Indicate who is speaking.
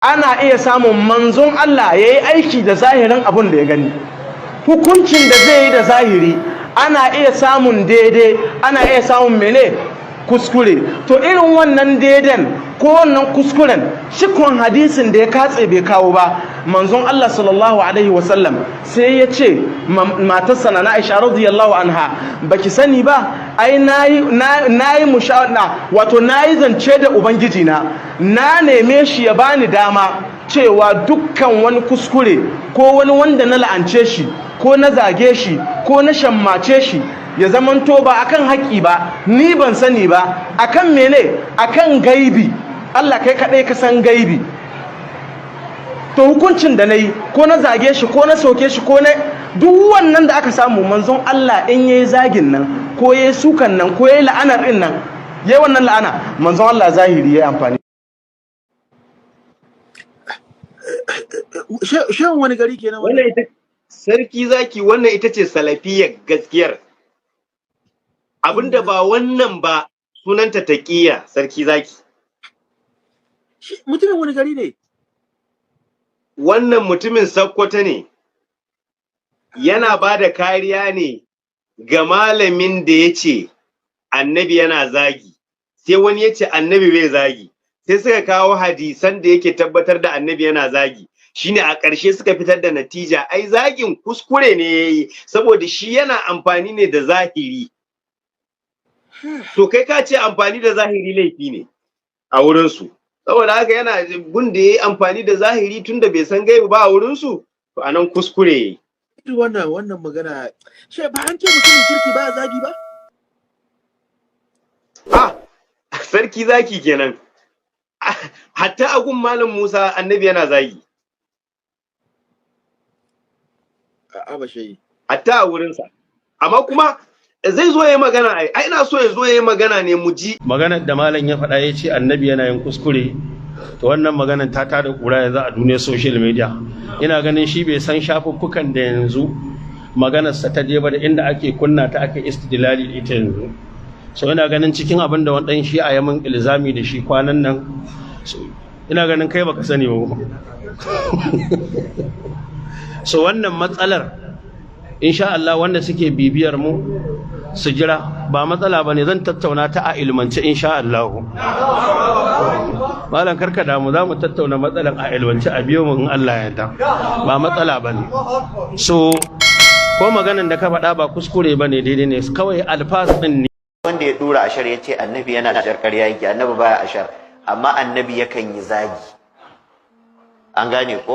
Speaker 1: ana iya samun manzon Allah ya yi aiki da zahirin abin da ya gani. Hukuncin da zai yi da zahiri ana iya samun daidai, ana iya samun mene kuskure. To irin wannan daidan ko wannan kuskuren shikon hadisin da ya katse bai kawo ba, manzon Allah sallallahu alaihi wasallam sai ya ce matarsa na Aisha radiyallahu anha, baki sani ba ai nayi mushawara, wato nayi zance da ubangiji na neme shi ya bani dama cewa dukkan wani kuskure ko wani wanda na la'ance shi ko na zage shi ko na shammace shi ya zamanto ba akan haƙi ba, ni ban sani ba, akan mene, akan gaibi. Allah kai kaɗai ka san gaibi. To hukuncin da na yi ko na zage shi ko na soke shi ko na duk wannan da aka samu, manzon Allah in yayi zagin nan ko yayi sukan nan ko yayi la'anar din nan, yayi wannan la'ana, manzon Allah zahiri yayi amfani.
Speaker 2: Shan wani gari kenan
Speaker 3: wannan ita sarki zaki, wannan ita ce salafiyar gaskiyar. Abinda ba wannan ba sunanta taqiyya, sarki zaki.
Speaker 2: Mutumin wani gari ne?
Speaker 3: Wannan mutumin Sokoto ne, yana ba da kariya ne ga malamin da ya ce annabi yana zagi, sai wani ya ce annabi bai zagi, sai suka kawo hadisan da yake tabbatar da annabi yana zagi. Shine a ƙarshe suka fitar da natija, ai zagin kuskure ne yayi, saboda shi yana amfani ne da zahiri. To kai ka ce amfani da zahiri laifi ne a wurinsu, saboda haka yana gun da ya yi amfani da zahiri tun da bai san gaibu ba a wurinsu, to anan kuskure ya yi.
Speaker 2: Wannan magana, she ba an ce mutumin kirki ba zagi ba?
Speaker 3: Ah, sarki zaki kenan. Hatta a gun Malam Musa annabi yana zagi.
Speaker 2: A'a ba shi.
Speaker 3: Hatta a wurinsa. Amma kuma zai zo ya yi magana, ai ina so ya zo ya yi magana ne mu ji
Speaker 4: maganar da malam ya faɗa, ya ce annabi yana yin kuskure. To wannan maganar ta tada kura yanzu a duniyar social media. Ina ganin shi bai san shafuffukan da yanzu maganarsa ta je ba, da inda ake kunna ta ake istidlali ita yanzu. So ina ganin cikin abin da wani shi a yamin ilzami da shi kwanan nan, ina ganin kai baka sani ba. So wannan matsalar insha Allah wanda suke bibiyar mu su jira, ba matsala bane, zan tattauna ta a ilmance insha Allah. Malam karka damu, za mu tattauna matsalan a ilmance, a biyo mu in Allah ya yarda, ba matsala bane. So ko maganan da ka faɗa ba kuskure bane, daidai ne, kawai alfaz din ne.
Speaker 5: Wanda ya dura ashar ya ce annabi yana ashar, ƙarya yake, annabi baya ashar, amma annabi yakan yi zagi, an gane ko?